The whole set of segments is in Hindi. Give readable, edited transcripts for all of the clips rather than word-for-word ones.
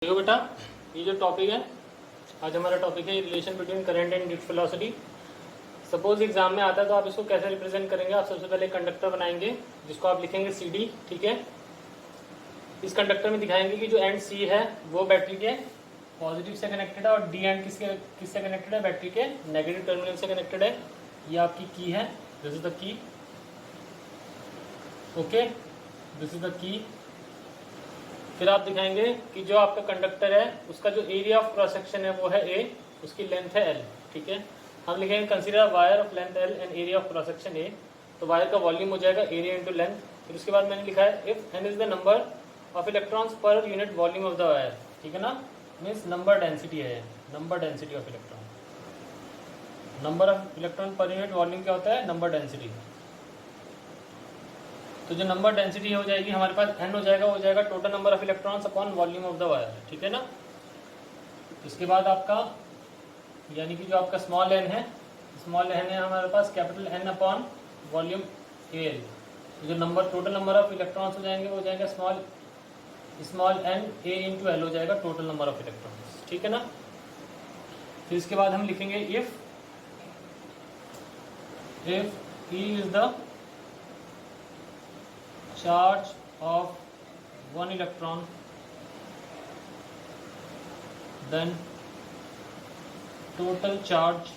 देखो बेटा, ये जो टॉपिक है आज हमारा टॉपिक है relation between current and drift velocity. Suppose exam में आता है तो आप इसको कैसे रिप्रेजेंट करेंगे। आप सबसे पहले कंडक्टर बनाएंगे जिसको आप लिखेंगे CD, ठीक है। इस कंडक्टर में दिखाएंगे कि जो एंड C है वो बैटरी के पॉजिटिव से कनेक्टेड है और D एंड किससे कनेक्टेड है, बैटरी के नेगेटिव टर्मिनल से कनेक्टेड है। ये आपकी की है, this is the key, okay, this is the key. फिर आप दिखाएंगे कि जो आपका कंडक्टर है उसका जो एरिया ऑफ क्रॉस सेक्शन है वो है A, उसकी लेंथ है L, ठीक है। हम लिखेंगे consider wire of length L and area of cross section A। तो वायर का वॉल्यूम हो जाएगा एरिया इंटू लेंथ। फिर उसके बाद मैंने लिखा है if n is the number of electrons per unit volume of the wire, ठीक है ना, मीन्स नंबर डेंसिटी है, number density of electron. Number of electron per unit volume क्या होता है, नंबर डेंसिटी। तो जो नंबर डेंसिटी हो जाएगी हमारे पास n हो जाएगा total number of electrons upon volume of the wire, ठीक है ना। इसके बाद आपका यानी कि जो आपका स्मॉल n है, स्मॉल n है हमारे पास capital N upon volume AL। तो जो number total number of electrons हो जाएंगे वो हो जाएगा small n A into L हो जाएगा टोटल नंबर ऑफ इलेक्ट्रॉन्स, ठीक है ना। फिर इसके बाद हम लिखेंगे if E is the charge of one electron, then total charge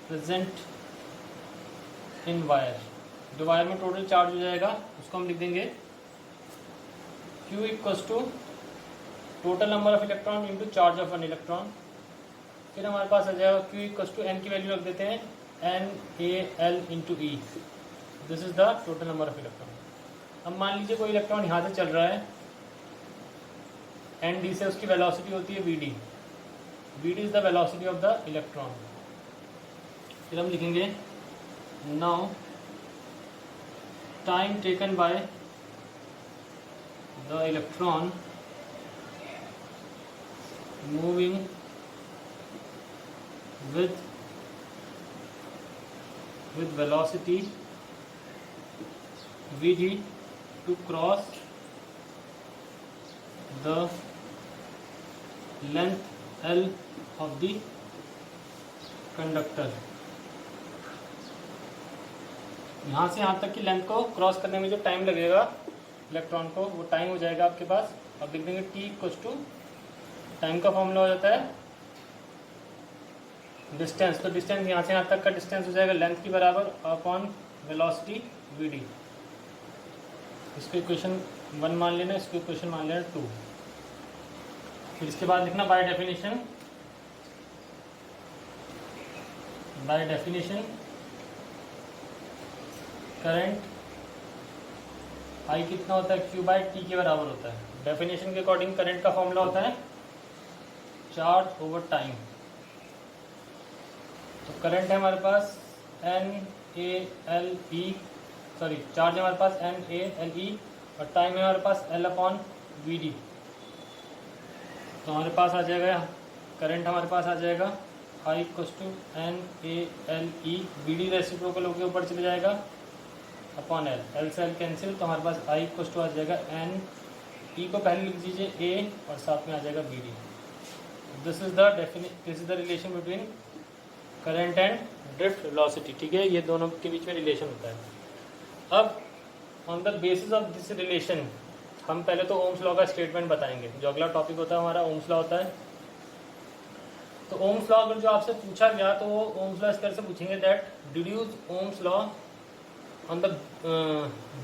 present in wire। जो वायर में टोटल चार्ज हो जाएगा उसको हम लिख देंगे Q equals to total number of electron into charge of one electron. फिर हमारे पास आ जाएगा Q इक्वल्स टू n की वैल्यू रख देते हैं NaL into E। This is the total number of electron. अब मान लीजिए कोई इलेक्ट्रॉन यहाँ से चल रहा है एंड डी से, उसकी वेलोसिटी होती है Vd। Vd is the velocity of the electron. फिर हम लिखेंगे now time taken by the electron moving with velocity Vd to cross the length L of the conductor। यहाँ से यहाँ तक की लेंथ को क्रॉस करने में जो टाइम लगेगा इलेक्ट्रॉन को, वो टाइम हो जाएगा आपके पास। अब लिख देंगे T इक्वल्स टू, टाइम का फॉर्मूला हो जाता है डिस्टेंस। तो डिस्टेंस यहाँ से यहाँ तक का डिस्टेंस हो जाएगा लेंथ की बराबर अपॉन वेलोसिटी Vd। इसको इक्वेशन 1 मान लेना, इसको इक्वेशन मान लेना 2। फिर इसके बाद लिखना बाय डेफिनेशन करंट I कितना होता है, Q बाय T के बराबर होता है। डेफिनेशन के अकॉर्डिंग करंट का फॉर्मूला होता है चार्ज ओवर टाइम। तो करंट है हमारे पास चार्ज है हमारे पास NaLe और टाइम है हमारे पास L अपॉन Vd। तो हमारे पास आ जाएगा करंट, हमारे पास आ जाएगा I equals to NaLe, Vd reciprocal होकर ऊपर चले जाएगा अपॉन L, L से L कैंसिल। तो हमारे पास I इक्वल्स टू आ जाएगा E को पहले लिख दीजिए A और साथ में आ जाएगा Vd। This is the relation between current and drift velocity, ठीक है। ये दोनों के बीच में रिलेशन होता है। अब on the basis of this relation हम पहले तो ओम्स लॉ का स्टेटमेंट बताएंगे। जो अगला टॉपिक होता है हमारा ओम्स लॉ होता है। तो ओम्स लॉ अगर जो आपसे पूछा गया तो वो ओम्स लॉ इस तरह से पूछेंगे that deduce Ohm's law on the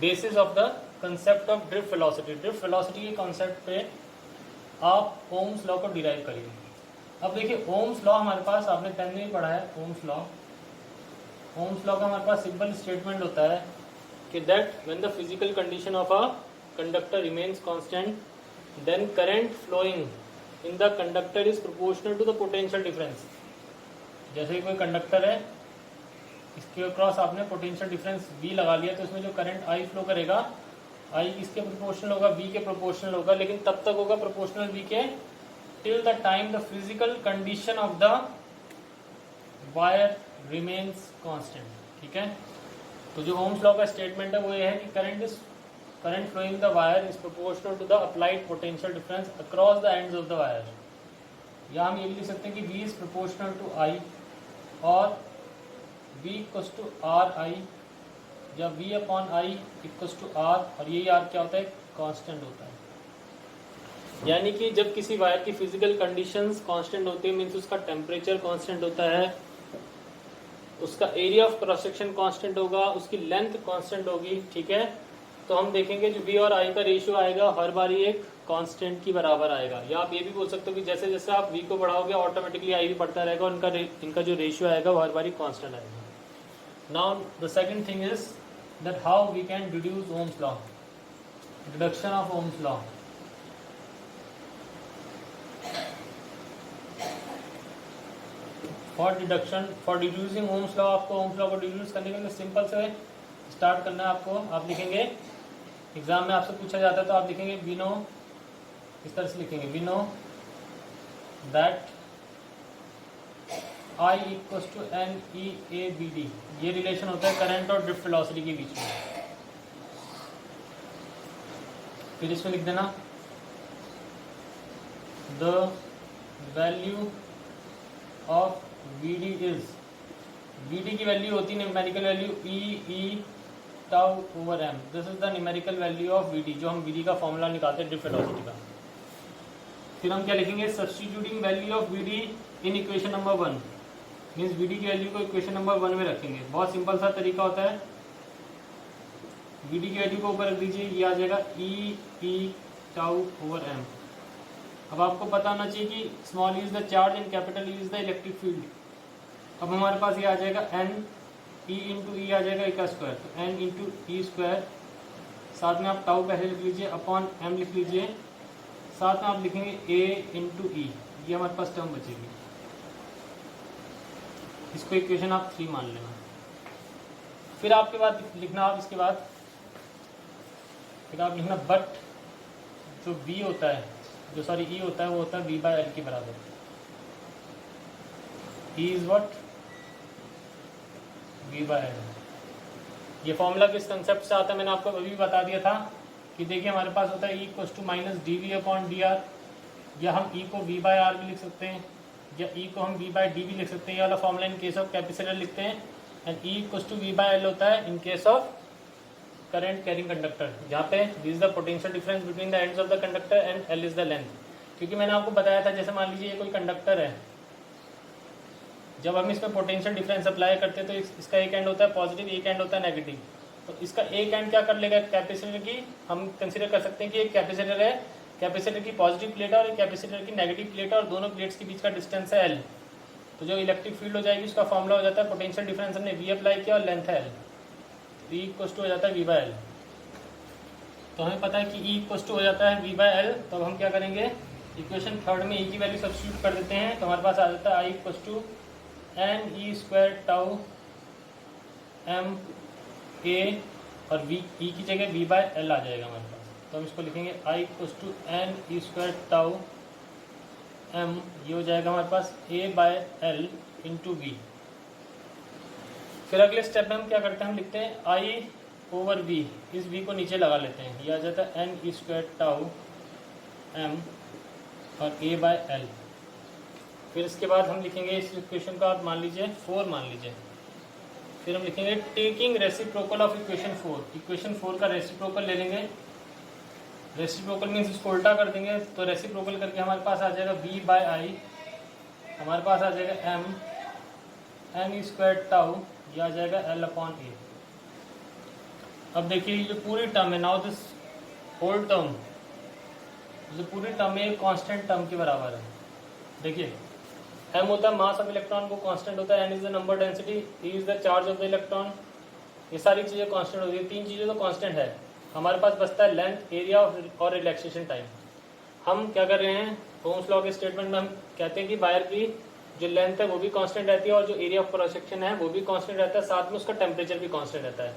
basis of the concept of drift velocity. Drift velocity के कॉन्सेप्ट पे आप ओम्स लॉ को डिराइव करिए। अब देखिए ओम्स लॉ हमारे पास आपने 10 में ही पढ़ा है। ओम्स लॉ का हमारे पास सिंपल स्टेटमेंट होता है कि that when the physical condition of a conductor remains constant then current flowing in the conductor is proportional to the potential difference। जैसे कोई कंडक्टर है, इसके क्रॉस आपने पोटेंशियल डिफरेंस V लगा लिया, तो इसमें जो करंट I फ्लो करेगा I किसके प्रोपोर्शनल होगा, V के प्रोपोर्शनल होगा, लेकिन तब तक होगा प्रोपोर्शनल V के till the time the physical condition of the wire remains constant, ठीक है। तो जो ओम्स लॉ का स्टेटमेंट है वो ये है कि current is current flowing the wire is proportional to the applied potential difference across the ends of the wire. या हम ये भी लिख सकते हैं कि V is proportional to I और V equals to R I, या V upon I equals to R, और यही R क्या होता है, कांस्टेंट होता है। यानी कि जब किसी वायर की फिजिकल कंडीशंस कांस्टेंट होती है, मीन्स उसका टेम्परेचर कांस्टेंट होता है, उसका area of cross section constant होगा, उसकी लेंथ कांस्टेंट होगी, ठीक है। तो हम देखेंगे जो V और I का रेशियो आएगा हर बारी एक कांस्टेंट की बराबर आएगा। या आप ये भी बोल सकते हो कि जैसे जैसे आप V को बढ़ाओगे ऑटोमेटिकली I भी बढ़ता रहेगा, और इनका जो रेशियो आएगा वो हर बारी कांस्टेंट आएगा। Now the second thing is that how we can deduce Ohm's law, deduction of Ohm's law. For deducing Ohm's law, आपको ओम्स लॉ को डिड्यूस करने के लिए सिंपल से स्टार्ट करना है आपको। आप लिखेंगे, एग्जाम में आपसे पूछा जाता है तो आप लिखेंगे वी नो, इस तरह से लिखेंगे, we know that I equals to NEABD। ये रिलेशन होता है करंट और ड्रिफ्ट वेलोसिटी के बीच में। फिर इसमें लिख देना the value of VD is, VD की वैल्यू होती है numerical value E tau over M। This is the numerical value of VD, जो हम VD का फॉर्मूला निकालते हैं ड्रिफ्ट वेलोसिटी का। फिर हम क्या लिखेंगे, substituting value of VD in equation number 1, means VD की वैल्यू को इक्वेशन नंबर 1 में रखेंगे। बहुत सिंपल सा तरीका होता है, VD की वैल्यू को ऊपर रख दीजिए, ये आ जाएगा E टाउ ओवर M। अब आपको पता होना चाहिए कि small E is the charge and capital E is the electric field. अब हमारे पास ये आ जाएगा N E इंटू ई आ जाएगा E का स्क्वायर, तो N इंटू ई स्क्वायर, साथ में आप टाउ पहले लिख लीजिए, अपॉन M लिख लीजिए, साथ में आप लिखेंगे A इंटू ई, ये हमारे पास टर्म बचेगी। इसको इक्वेशन आप 3 मान लेना। फिर आपके बाद लिखना, आप इसके बाद फिर आप लिखना बट जो V होता है, जो सॉरी E होता है, वो होता है V बाय L के बराबर। E is what, V by L। ये फॉर्मूला किस कंसेप्ट से आता है मैंने आपको अभी बता दिया था कि देखिए हमारे पास होता है E equals to minus DV upon DR, या हम E को V बाय R भी लिख सकते हैं, या E को हम V बाय D भी लिख सकते हैं। ये वाला formula in case of capacitor लिखते हैं, and E equals to V by L होता है in case of current carrying conductor, जहाँ पे this is the potential difference between the ends of the conductor and L is the length. क्योंकि मैंने आपको बताया था, जैसे मान लीजिए ये कोई कंडक्टर है, जब हम इसमें पोटेंशियल डिफरेंस अप्लाई करते हैं तो इसका एक एंड होता है पॉजिटिव, एक एंड होता है नेगेटिव। तो इसका एक एंड क्या कर लेगा, कैपेसिटर की हम कंसीडर कर सकते हैं कि एक कैपेसिटर है, कैपेसिटर की पॉजिटिव प्लेट है और एक कैपेसिटर की नेगेटिव प्लेट है, और दोनों प्लेट्स के बीच का डिस्टेंस है L। तो जो इलेक्ट्रिक फील्ड हो जाएगी उसका फॉर्मूला हो जाता है, पोटेंशियल डिफरेंस हमने V अप्लाई किया और लेंथ है L, तो E इक्वल्स टू हो जाता है V बाय L। तो हमें पता है कि E इक्वल्स टू हो जाता है V बाय L। तो अब हम क्या करेंगे, इक्वेशन थर्ड में E की वैल्यू सब्स्टिट्यूट कर देते हैं, तो हमारे पास आ जाता है I equals to NE square tau M A, और V E की जगह V बाय L आ जाएगा हमारे पास। तो हम इसको लिखेंगे I equals to NE square tau M, ये हो जाएगा हमारे पास A by L into V। फिर अगले स्टेप में हम क्या करते हैं, हम लिखते हैं I ओवर V, इस V को नीचे लगा लेते हैं, ये आ जाता है NE स्क्वायर टाउ M और A बाय L। फिर इसके बाद हम लिखेंगे इस इक्वेशन का, आप मान लीजिए 4 मान लीजिए। फिर हम लिखेंगे taking reciprocal of equation 4, equation 4 का रेसिप्रोकल ले लेंगे। रेसिप्रोकल मीन्स इसको उल्टा कर देंगे, तो रेसिप्रोकल करके हमारे पास आ जाएगा V बाय I, हमारे पास आ जाएगा M N स्क्वायर टाउ, ये आ जाएगा L अपॉन A। अब देखिए ये जो पूरी टर्म है, नाउ दिस होल टर्म, जो पूरी टर्म है कांस्टेंट टर्म के बराबर है। देखिए M होता है मास ऑफ इलेक्ट्रॉन, वो कांस्टेंट होता है, N is the number density, E is the charge of the electron, ये सारी चीज़ें कांस्टेंट होती है, 3 चीज़ें तो कांस्टेंट है। हमारे पास बचता है लेंथ, एरिया और रिलैक्सेशन टाइम। हम क्या कर रहे हैं, ओम्स लॉ के स्टेटमेंट में हम कहते हैं कि वायर की जो लेंथ है वो भी कांस्टेंट रहती है, और जो एरिया ऑफ क्रॉस सेक्शन है वो भी कांस्टेंट रहता है, साथ में उसका टेम्परेचर भी कांस्टेंट रहता है।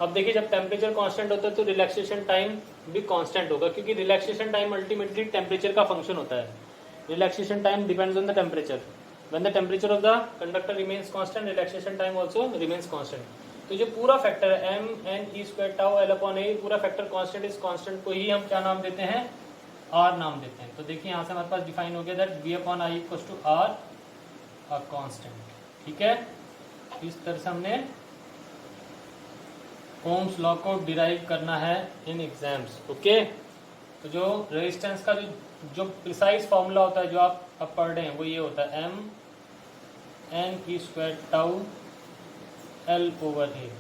अब देखिए जब टेम्परेचर कांस्टेंट होता है तो रिलैक्सेशन टाइम भी कांस्टेंट होगा, क्योंकि रिलैक्सेशन टाइम अल्टीमेटली टेम्परेचर का फंक्शन होता है। Relaxation time depends on the temperature. When the temperature of the conductor remains constant, relaxation time also remains constant. तो जो पूरा फैक्टर है M N E square tau L upon A, पूरा फैक्टर कांस्टेंट, इस कांस्टेंट को ही हम क्या नाम देते हैं, आर नाम देते हैं। तो देखिए यहाँ से हमारे पास डिफाइन हो गया that V upon I equals to R a constant. ठीक है, इस तरह से हमने ओम्स लॉ को डिराइव करना है इन एग्जाम्स। ओके, तो जो रेजिस्टेंस का जो प्रिसाइज फॉर्मूला होता है जो आप अब पढ़ रहे हैं वो ये होता है M N E square tau L over A.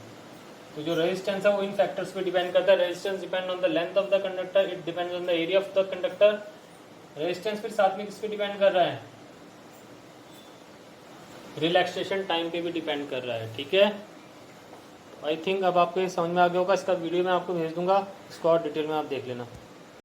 तो जो रेजिस्टेंस है वो इन फैक्टर्स पे डिपेंड करता है। Resistance depend on the length of the conductor, it depends on the area of the conductor. Resistance फिर साथ में किस पे डिपेंड कर रहा है, रिलैक्सेशन टाइम पे भी डिपेंड कर रहा है। ठीक है, आई थिंक अब आपको ये समझ में आ गया होगा। इसका वीडियो मैं आपको भेज दूंगा, इसको और डिटेल में आप देख लेना।